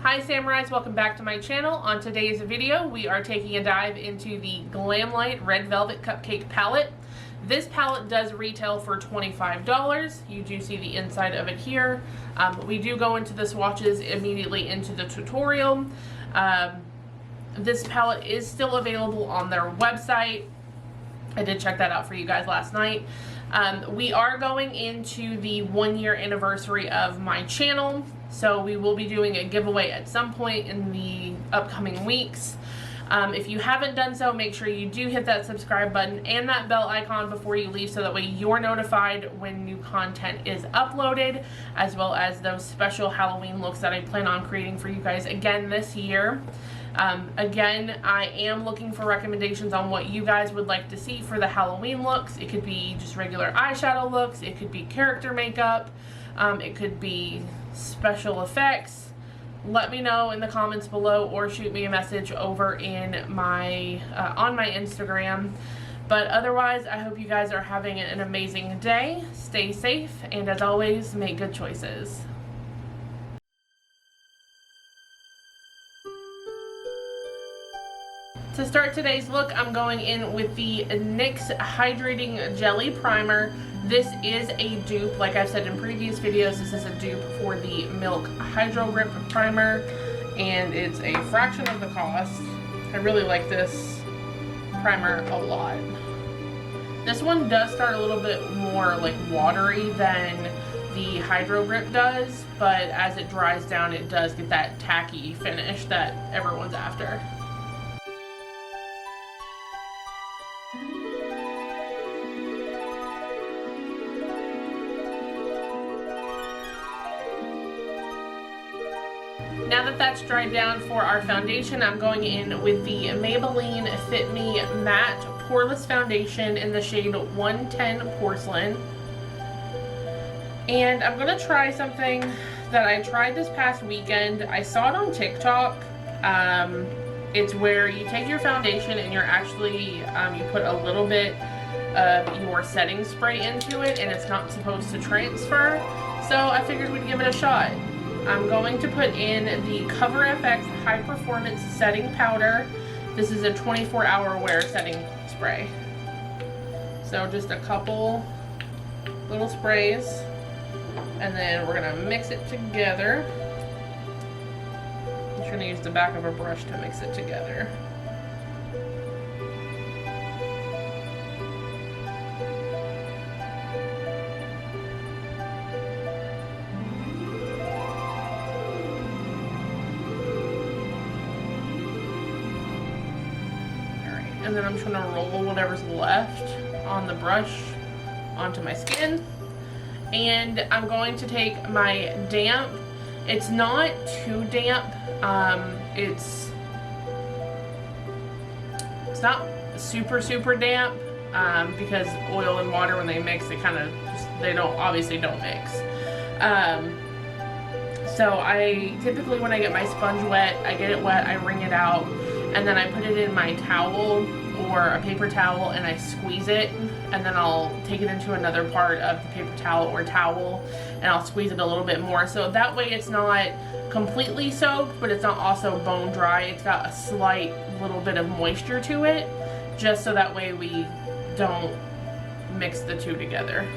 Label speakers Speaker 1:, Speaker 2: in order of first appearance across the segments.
Speaker 1: Hi Samurais, welcome back to my channel. On today's video, we are taking a dive into the GlamLite Red Velvet Cupcake palette. This palette does retail for $25. You do see the inside of it here. We do go into the swatches immediately into the tutorial. This palette is still available on their website. I did check that out for you guys last night. We are going into the 1-year anniversary of my channel, so we will be doing a giveaway at some point in the upcoming weeks. If you haven't done so, make sure you do hit that subscribe button and that bell icon before you leave so that way you're notified when new content is uploaded, as well as those special Halloween looks that I plan on creating for you guys again this year. Again, I am looking for recommendations on what you guys would like to see for the Halloween looks. It could be just regular eyeshadow looks, it could be character makeup, it could be special effects. Let me know in the comments below or shoot me a message over in my on my Instagram. But otherwise, I hope you guys are having an amazing day. Stay safe, and as always, make good choices. To start today's look, I'm going in with the NYX Hydrating Jelly Primer. This is a dupe. Like I've said in previous videos, this is a dupe for the Milk Hydro Grip Primer, and it's a fraction of the cost. I really like this primer a lot. This one does start a little bit more like watery than the Hydro Grip does, but as it dries down, it does get that tacky finish that everyone's after. Now that that's dried down for our foundation, I'm going in with the Maybelline Fit Me Matte Poreless Foundation in the shade 110 Porcelain. And I'm going to try something that I tried this past weekend. I saw it on TikTok. It's where you take your foundation and you're actually, you put a little bit of your setting spray into it, and it's not supposed to transfer. So I figured we'd give it a shot. I'm going to put in the Cover FX High Performance Setting Powder. This is a 24-hour wear setting spray. So just a couple little sprays, and then we're going to mix it together. I'm just going to use the back of a brush to mix it together. And then I'm just going to roll whatever's left on the brush onto my skin. And I'm going to take my damp. It's not too damp. It's not super damp because oil and water, when they mix, they kind of just, obviously don't mix. So I typically, when I get my sponge wet, I get it wet, I wring it out, and then I put it in my towel or a paper towel and I squeeze it, and then I'll take it into another part of the paper towel or towel and I'll squeeze it a little bit more. So that way it's not completely soaked, but it's not also bone dry. It's got a slight little bit of moisture to it, just so that way we don't mix the two together.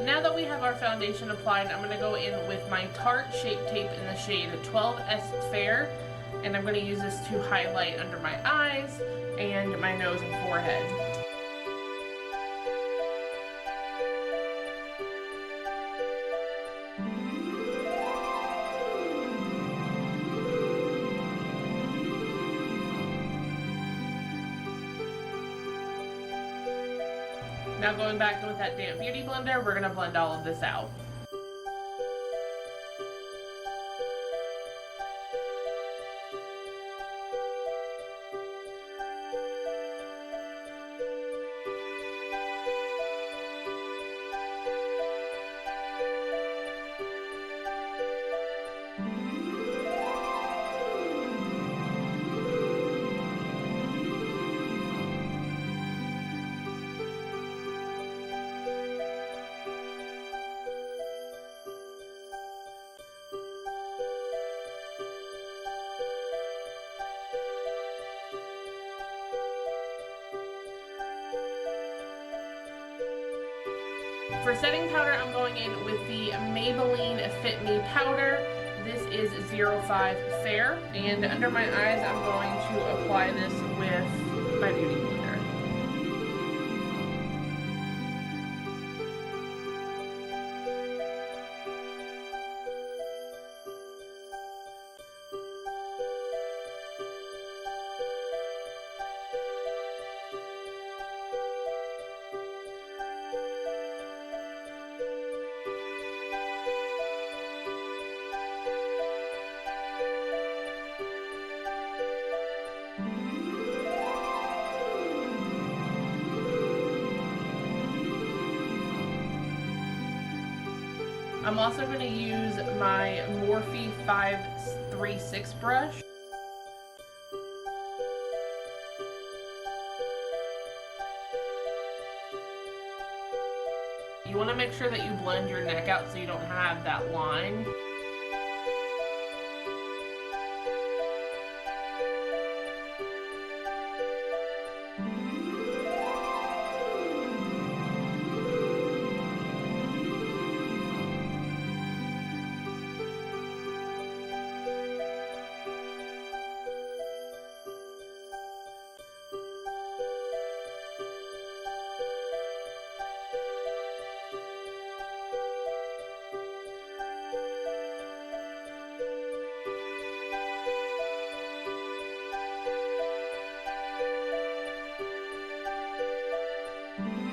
Speaker 1: Now that we have our foundation applied, I'm going to go in with my Tarte Shape Tape in the shade 12S Fair, and I'm going to use this to highlight under my eyes and my nose and forehead. Now going back with that damp beauty blender, we're going to blend all of this out. For setting powder, I'm going in with the Maybelline Fit Me powder. This is 05 Fair, and under my eyes I'm going to apply this with my beauty blender. I'm also going to use my Morphe 536 brush. You want to make sure that you blend your neck out so you don't have that line.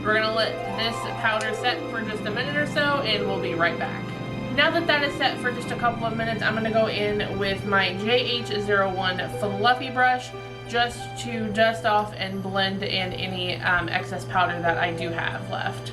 Speaker 1: We're going to let this powder set for just a minute or so, and we'll be right back. Now that that is set for just a couple of minutes, I'm going to go in with my JH01 Fluffy brush just to dust off and blend in any excess powder that I do have left.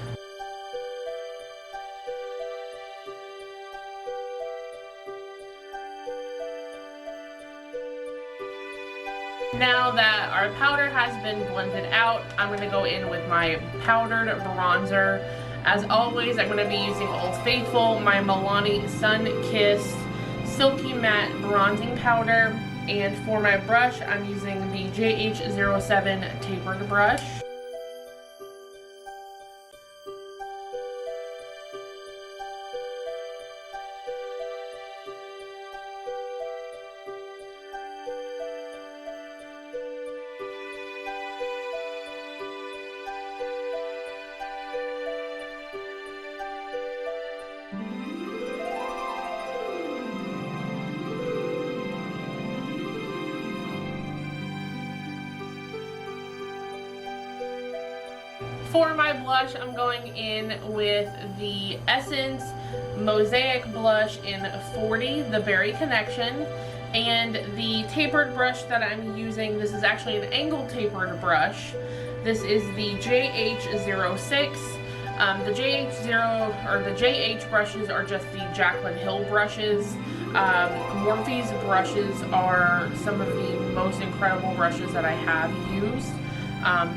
Speaker 1: Now that our powder has been blended out, I'm going to go in with my powdered bronzer. As always, I'm going to be using Old Faithful, my Milani Sun Kissed Silky Matte Bronzing Powder. And for my brush, I'm using the JH07 Tapered brush. For my blush, I'm going in with the Essence Mosaic Blush in 40, the Berry Connection, and the tapered brush that I'm using, this is actually an angled tapered brush. This is the JH06. The JH0 or the JH brushes are just the Jaclyn Hill brushes. Morphe's brushes are some of the most incredible brushes that I have used.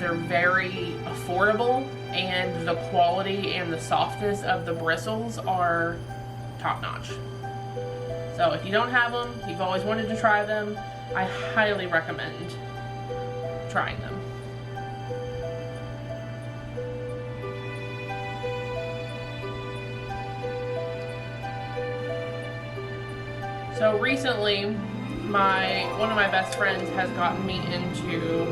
Speaker 1: They're very affordable, and the quality and the softness of the bristles are top-notch. So if you don't have them, you've always wanted to try them, I highly recommend trying them. So recently, one of my best friends has gotten me into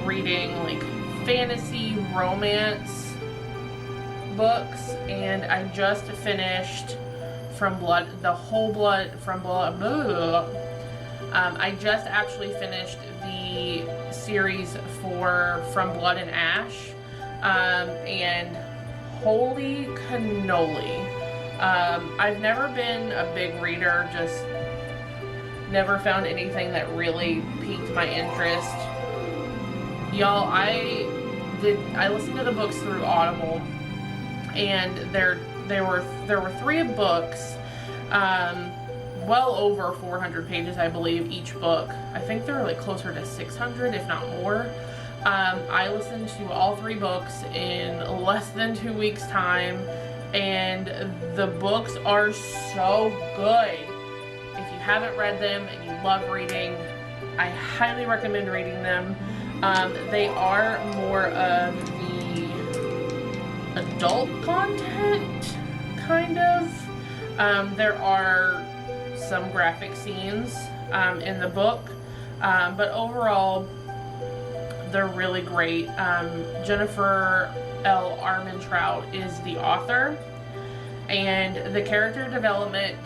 Speaker 1: reading like fantasy romance books, and I just finished From Blood, the whole Blood, From Blood, I just actually finished the series for From Blood and Ash, and holy cannoli. I've never been a big reader, just never found anything that really piqued my interest. Y'all, I listened to the books through Audible, and there were 3 books, well over 400 pages, I believe, each book. I think they're like closer to 600, if not more. I listened to all 3 books in less than 2 weeks' time, and the books are so good. If you haven't read them and you love reading, I highly recommend reading them. They are more of the adult content, kind of. There are some graphic scenes in the book, but overall, they're really great. Jennifer L. Armentrout is the author, and the character development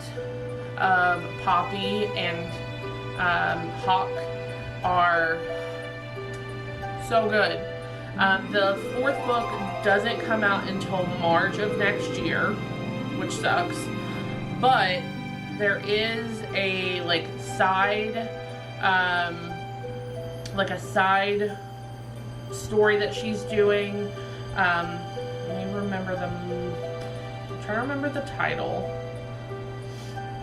Speaker 1: of Poppy and Hawk are so good. The 4th book doesn't come out until March of next year, which sucks, but there is a side story that she's doing. Let me remember I'm trying to remember the title.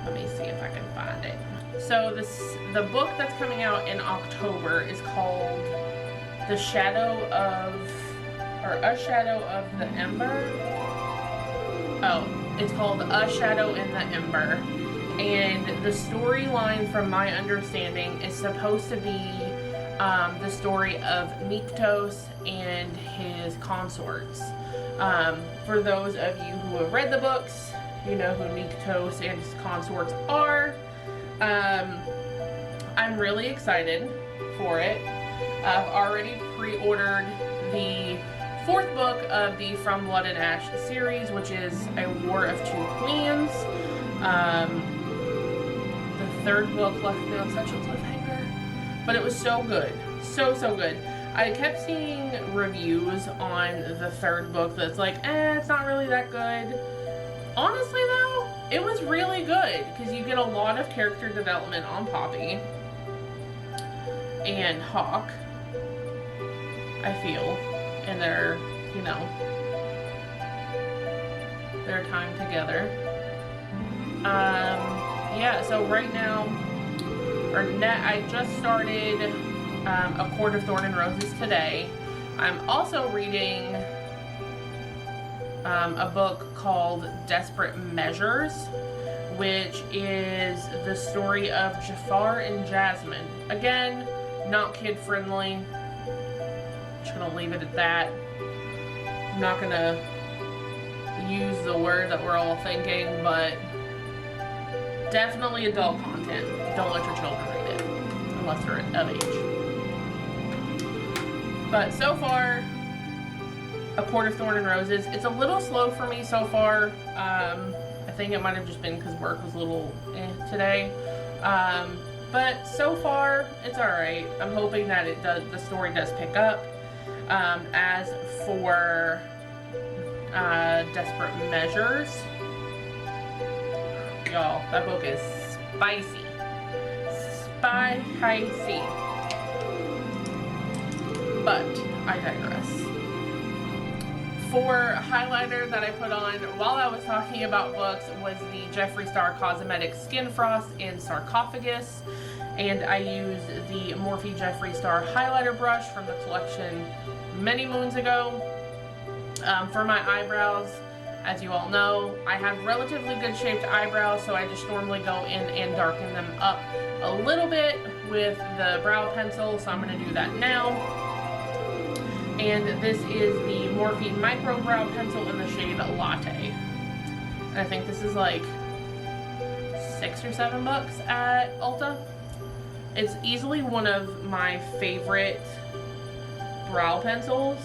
Speaker 1: Let me see if I can find it. So the book that's coming out in October is called A Shadow of the Ember. Oh, it's called A Shadow in the Ember. And the storyline, from my understanding, is supposed to be the story of Nyktos and his consorts. For those of you who have read the books, you know who Nyktos and his consorts are. I'm really excited for it. I've already pre-ordered the 4th book of the From Blood and Ash series, which is A War of Two Queens. The 3rd book left me on such a cliffhanger, but it was so good. So good. I kept seeing reviews on the 3rd book that's like, it's not really that good. Honestly though, it was really good, because you get a lot of character development on Poppy and Hawk, I feel, in their time together. Yeah, so right now, I just started A Court of Thorn and Roses today. I'm also reading a book called Desperate Measures, which is the story of Jafar and Jasmine. Again, not kid friendly. Just gonna leave it at that. I'm not gonna use the word that we're all thinking, but definitely adult content. Don't let your children read it unless they're of age. But so far, A Court of Thorn and Roses. It's a little slow for me so far. I think it might have just been because work was a little today. But so far, it's alright. I'm hoping that the story does pick up. As for Desperate Measures, y'all, that book is spicy. Spicy. But I digress. For highlighter that I put on while I was talking about books was the Jeffree Star Cosmetics Skin Frost in Sarcophagus, and I used the Morphe Jeffree Star highlighter brush from the collection many moons ago. For my eyebrows, as you all know, I have relatively good shaped eyebrows, so I just normally go in and darken them up a little bit with the brow pencil, so I'm going to do that now. And this is the Morphe Micro Brow Pencil in the shade Latte. And I think this is like $6, $6 or $7 at Ulta. It's easily one of my favorite brow pencils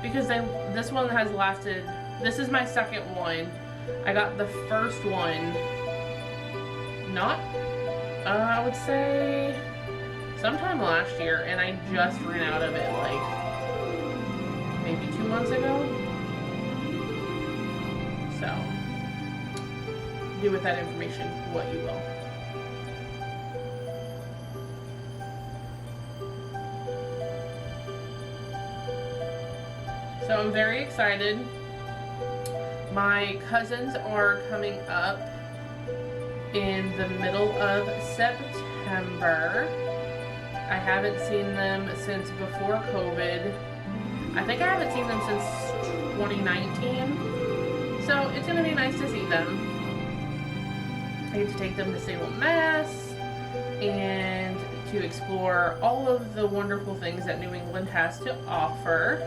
Speaker 1: because this one has lasted. This is my second one. I got the first one I would say sometime last year, and I just ran out of it like maybe 2 months ago. So do with that information what you will. So I'm very excited. My cousins are coming up in the middle of September. I haven't seen them since before COVID. I think I haven't seen them since 2019. So it's gonna be nice to see them. I get to take them to Salem, Mass, and to explore all of the wonderful things that New England has to offer.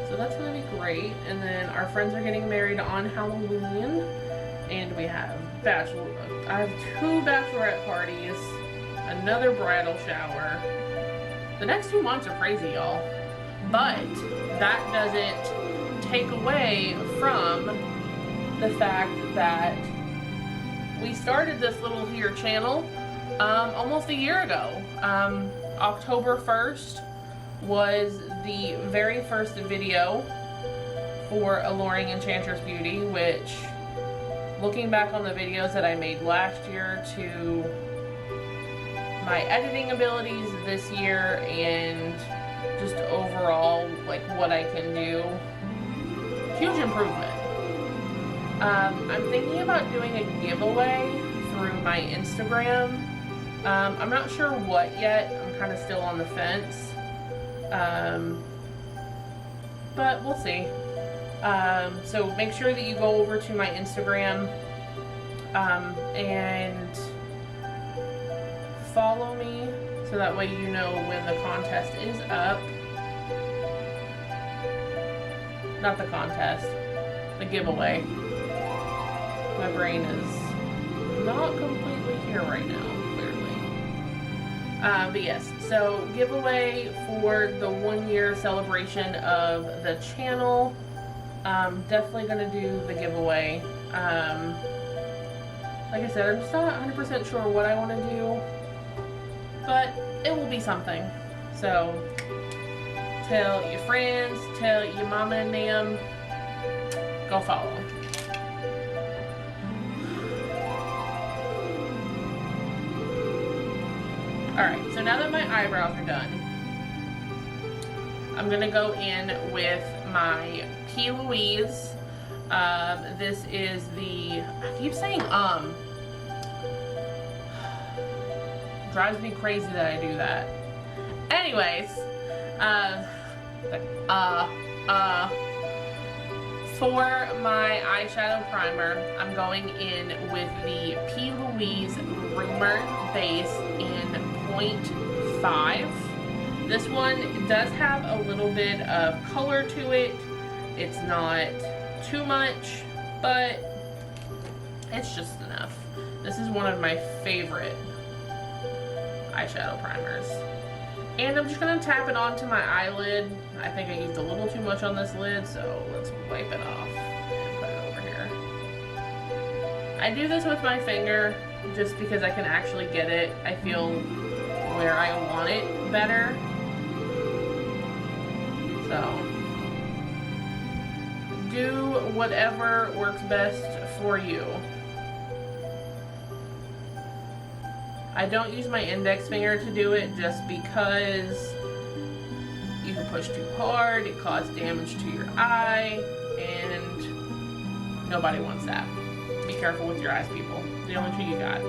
Speaker 1: So that's going to be great. And then our friends are getting married on Halloween. And we have I have 2 bachelorette parties, another bridal shower. The next 2 months are crazy, y'all. But that doesn't take away from the fact that we started this little here channel almost a year ago. October 1st was the very first video for Alluring Enchantress Beauty, which, looking back on the videos that I made last year to my editing abilities this year and just overall like what I can do, huge improvement. I'm thinking about doing a giveaway through my Instagram. I'm not sure what yet. I'm kind of still on the fence. But we'll see. So make sure that you go over to my Instagram and follow me so that way you know when the contest is up. Not the contest, the giveaway. My brain is not completely here right now, clearly. But yes, so giveaway for the 1-year celebration of the channel. Definitely gonna do the giveaway. Like I said, I'm just not 100% sure what I want to do, but it will be something. So tell your friends, tell your mama and them, go follow. Alright, so now that my eyebrows are done, I'm gonna go in with my P. Louise. This is the, I keep saying drives me crazy that I do that. Anyways, for my eyeshadow primer, I'm going in with the P. Louise Rumor Base in 0.5. This one does have a little bit of color to it. It's not too much, but it's just enough. This is one of my favorite eyeshadow primers. And I'm just going to tap it onto my eyelid. I think I used a little too much on this lid, so let's wipe it off and put it over here. I do this with my finger just because I can actually get it, I feel, where I want it better. So do whatever works best for you. I don't use my index finger to do it just because you can push too hard, it causes damage to your eye, and nobody wants that. Be careful with your eyes, people. The only two you got.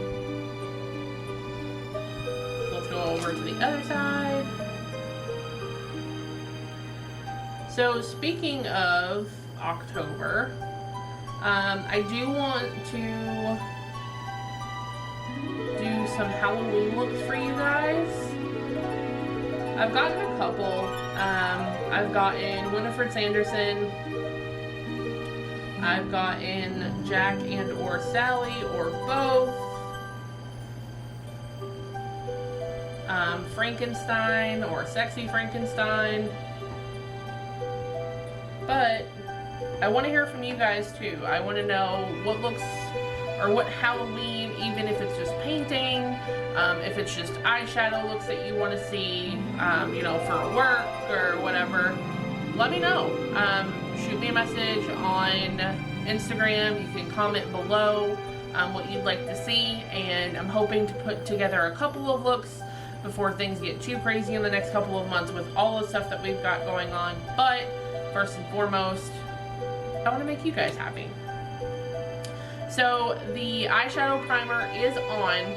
Speaker 1: So let's go over to the other side. So speaking of October, I do want to do some Halloween looks for you guys. I've gotten a couple. I've gotten Winifred Sanderson I've gotten Jack and or Sally or both. Frankenstein or Sexy Frankenstein. But I want to hear from you guys too. I want to know what looks, or what Halloween, even if it's just painting, if it's just eyeshadow looks that you want to see, you know, for work or whatever. Let me know. Shoot me a message on Instagram. You can comment below what you'd like to see, and I'm hoping to put together a couple of looks before things get too crazy in the next couple of months with all the stuff that we've got going on. But first and foremost, I want to make you guys happy. So the eyeshadow primer is on.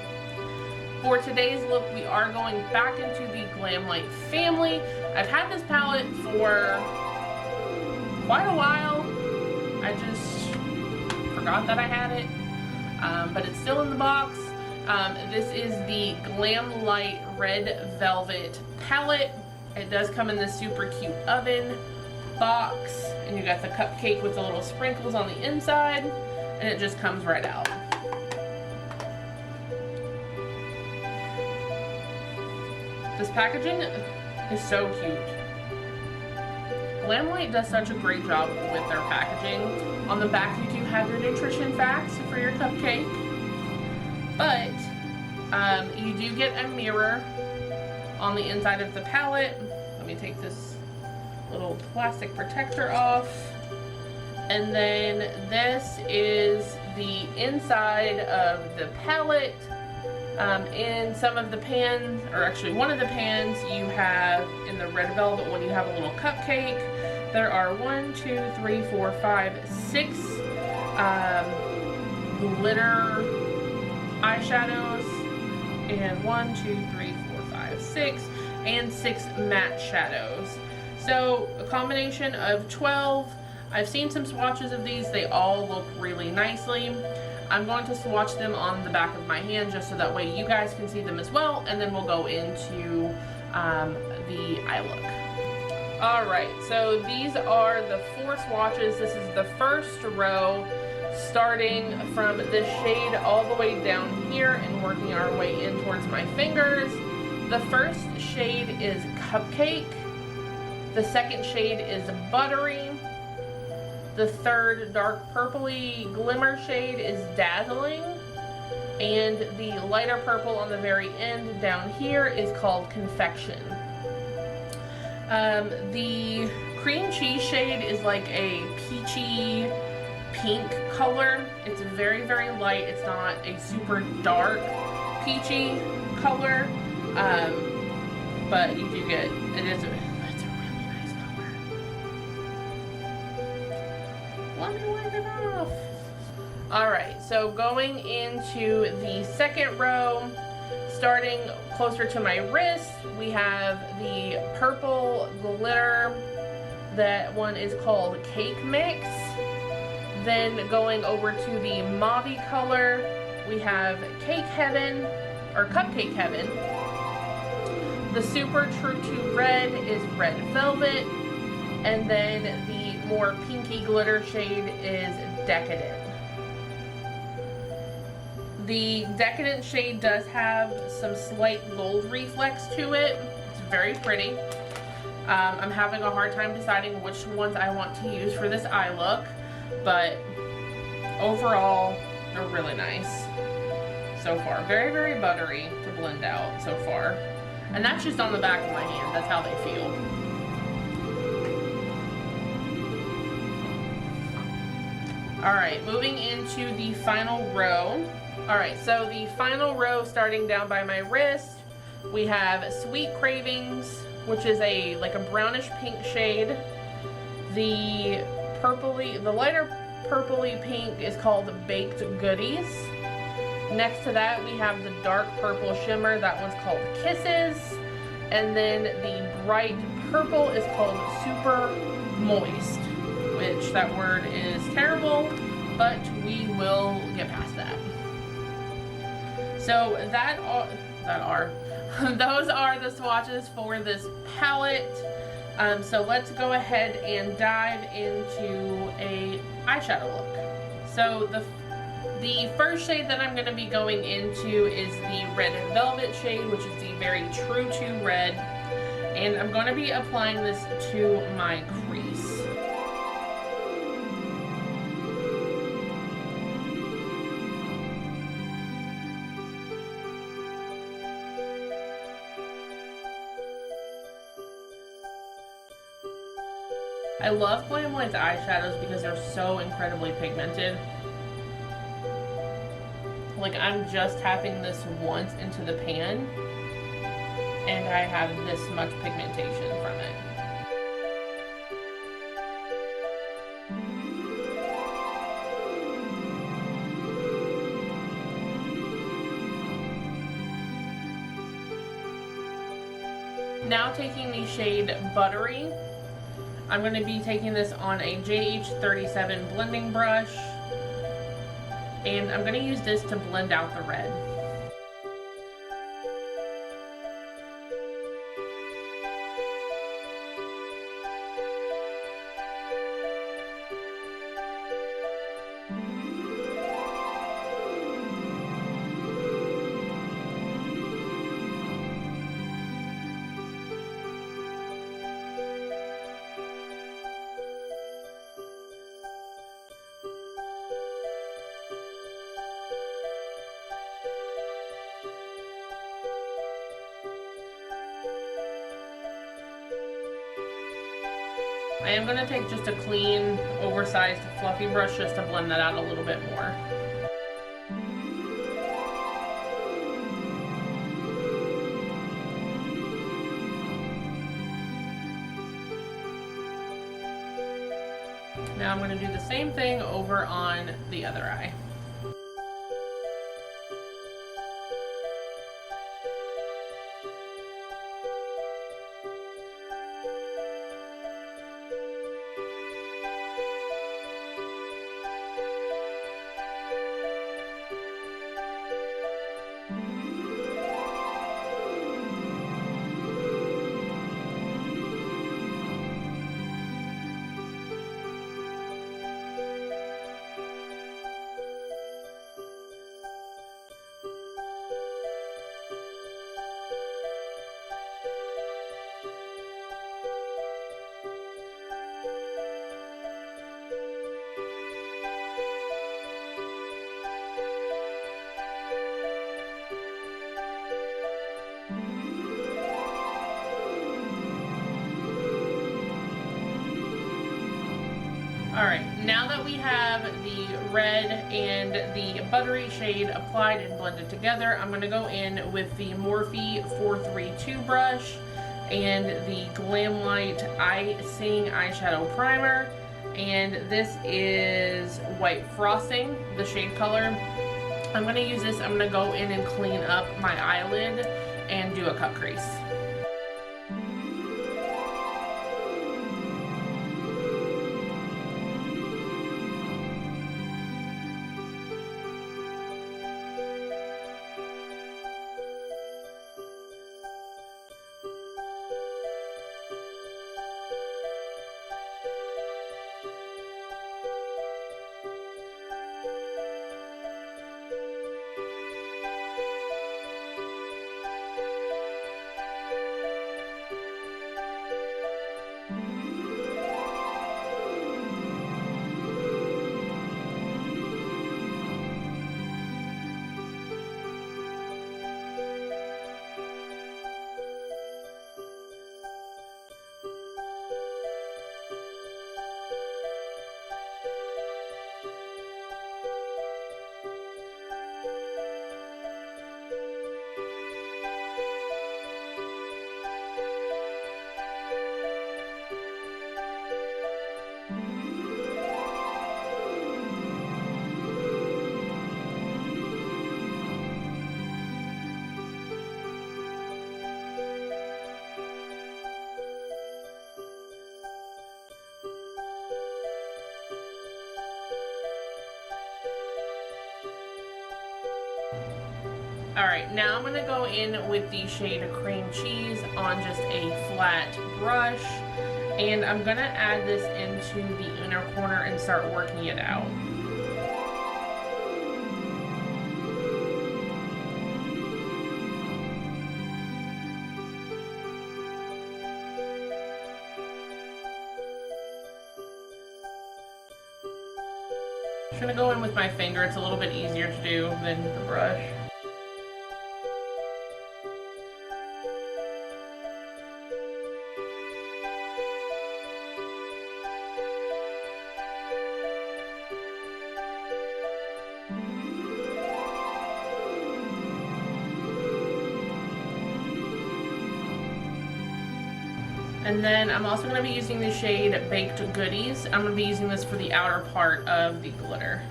Speaker 1: For today's look, we are going back into the GlamLite family. I've had this palette for quite a while. I just forgot that I had it, but it's still in the box. This is the GlamLite Red Velvet palette. It does come in this super cute oven box, and you got the cupcake with the little sprinkles on the inside, and it just comes right out. This packaging is so cute. GlamLite does such a great job with their packaging. On the back you do have your nutrition facts for your cupcake, but you do get a mirror on the inside of the palette. Let me take this little plastic protector off. And then this is the inside of the palette. In some of the pans, or actually one of the pans, you have, in the red velvet one, you have a little cupcake. There are 1, 2, 3, 4, 5, 6 glitter eyeshadows, and 1, 2, 3, 4, 5, 6, and 6 matte shadows. So a combination of 12. I've seen some swatches of these. They all look really nicely. I'm going to swatch them on the back of my hand just so that way you guys can see them as well, and then we'll go into the eye look. Alright, so these are the 4 swatches. This is the first row, starting from this shade all the way down here and working our way in towards my fingers. The first shade is Cupcake. The second shade is Buttery. The third dark purpley glimmer shade is Dazzling, and the lighter purple on the very end down here is called Confection. The cream cheese shade is like a peachy pink color. It's very, very light. It's not a super dark peachy color, but you do get, it's a really nice color. Let me wipe it off. Alright, so going into the second row, starting closer to my wrist, we have the purple glitter. That one is called Cake Mix. Then going over to the mauve color, we have Cake Heaven, or Cupcake Heaven. The super true to red is Red Velvet. And then the more pinky glitter shade is Decadent. The Decadent shade does have some slight gold reflex to it. It's very pretty. I'm having a hard time deciding which ones I want to use for this eye look, but overall, they're really nice so far. Very, very buttery to blend out so far. And that's just on the back of my hand. That's how they feel. Alright, moving into the final row. Alright, so the final row, starting down by my wrist, we have Sweet Cravings, which is like a brownish pink shade. The lighter purpley pink is called Baked Goodies. Next to that, we have the dark purple shimmer. That one's called Kisses. And then the bright purple is called Super Moist, which that word is terrible, but we will get past that. So those are the swatches for this palette. So let's go ahead and dive into a eyeshadow look. So the first shade that I'm going to be going into is the Red Velvet shade, which is the very true to red. And I'm going to be applying this to my crease. I love GlamLite's eyeshadows because they're so incredibly pigmented. Like, I'm just tapping this once into the pan and I have this much pigmentation from it. Now taking the shade Buttery, I'm going to be taking this on a JH37 blending brush, and I'm going to use this to blend out the red. I am going to take just a clean, oversized, fluffy brush just to blend that out a little bit more. Now I'm going to do the same thing over on the other eye. Alright, now that we have the red and the buttery shade applied and blended together, I'm going to go in with the Morphe 432 brush and the GlamLite Icing Eyeshadow Primer. And this is White Frosting, the shade color. I'm going to use this, I'm going to go in and clean up my eyelid and do a cut crease. Alright, now I'm going to go in with the shade Cream Cheese on just a flat brush. And I'm going to add this into the inner corner and start working it out. I'm going to go in with my finger. It's a little bit easier to do than the brush. And then I'm also going to be using the shade Baked Goodies. I'm going to be using this for the outer part of the glitter.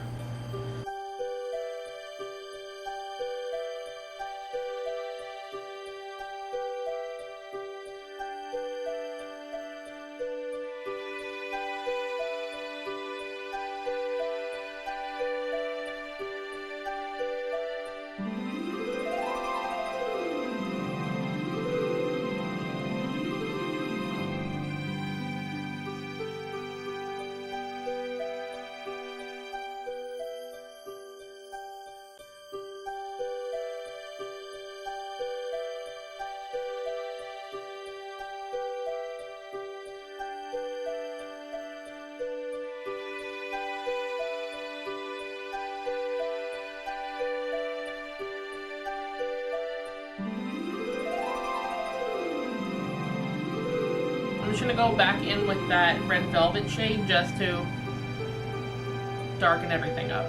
Speaker 1: I'm just going to go back in with that Red Velvet shade just to darken everything up.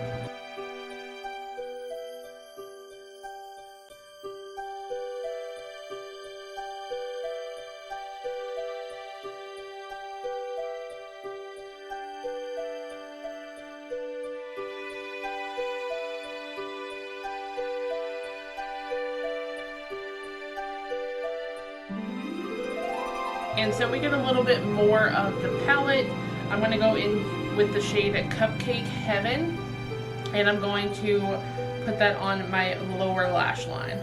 Speaker 1: And so we get a little bit more of the palette. I'm going to go in with the shade Cupcake Heaven, and I'm going to put that on my lower lash line.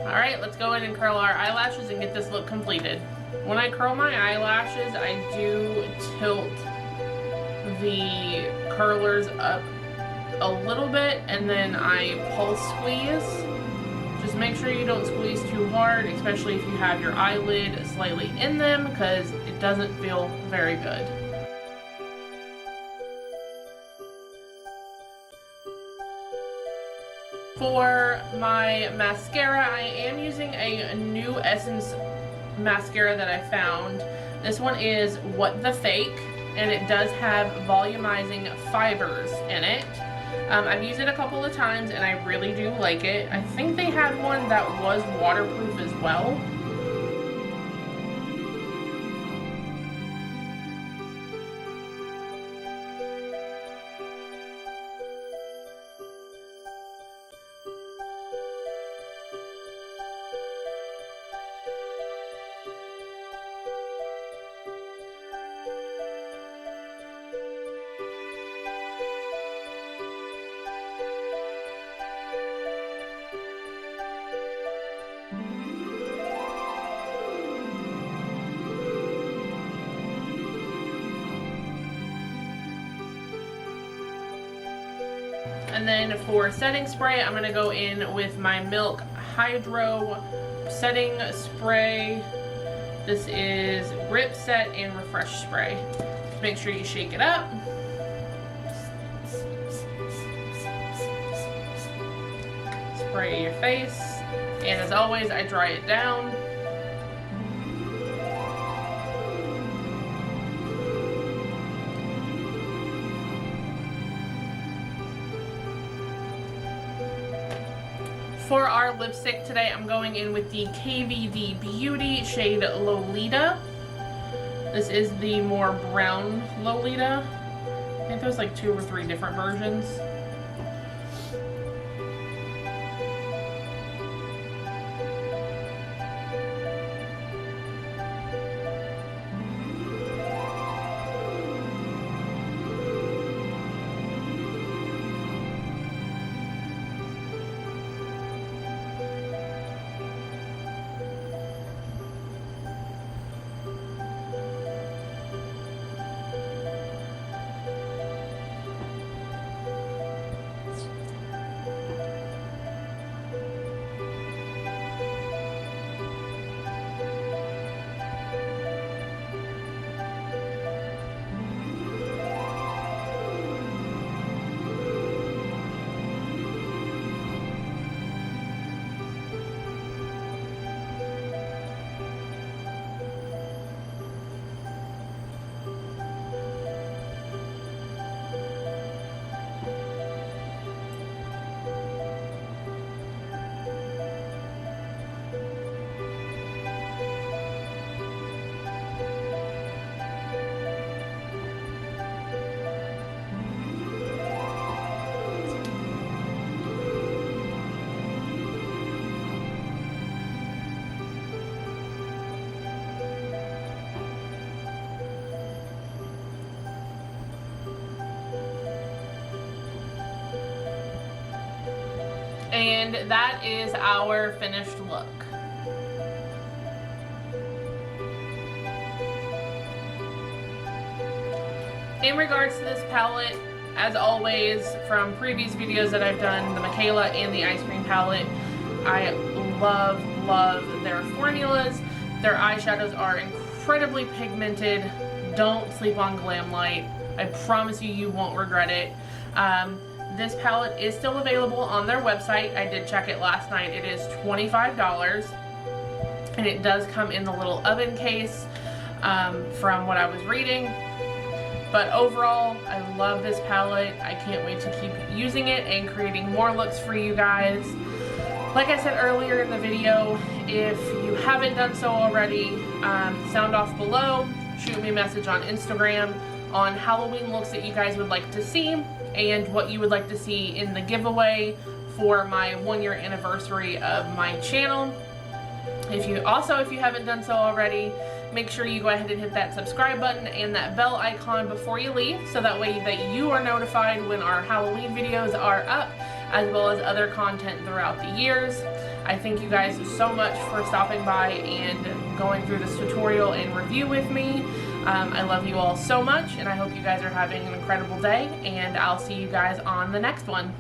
Speaker 1: Alright, let's go in and curl our eyelashes and get this look completed. When I curl my eyelashes, I do tilt the curlers up a little bit and then I pulse squeeze. Just make sure you don't squeeze too hard, especially if you have your eyelid slightly in them, because it doesn't feel very good. For my mascara, I am using a new Essence mascara that I found. This one is What the Fake, and it does have volumizing fibers in it. I've used it a couple of times and I really do like it. I think they had one that was waterproof as well. And then for setting spray, I'm going to go in with my Milk Hydro Setting Spray. This is Grip Set and Refresh Spray. Just make sure you shake it up. Spray your face. And as always, I dry it down. For our lipstick today, I'm going in with the KVD Beauty shade Lolita. This is the more brown Lolita. I think there's like 2 or 3 different versions. And that is our finished look. In regards to this palette, as always, from previous videos that I've done, the Michaela and the Ice Cream palette, I love their formulas. Their eyeshadows are incredibly pigmented. Don't sleep on GlamLite. I promise you, you won't regret it. This palette is still available on their website. I did check it last night. It is $25, and it does come in the little oven case from what I was reading. But overall, I love this palette. I can't wait to keep using it and creating more looks for you guys. Like I said earlier in the video, if you haven't done so already, sound off below, shoot me a message on Instagram on Halloween looks that you guys would like to see and what you would like to see in the giveaway for my 1-year anniversary of my channel. If you haven't done so already, make sure you go ahead and hit that subscribe button and that bell icon before you leave, so that way that you are notified when our Halloween videos are up, as well as other content throughout the years. I thank you guys so much for stopping by and going through this tutorial and review with me. I love you all so much, and I hope you guys are having an incredible day, and I'll see you guys on the next one.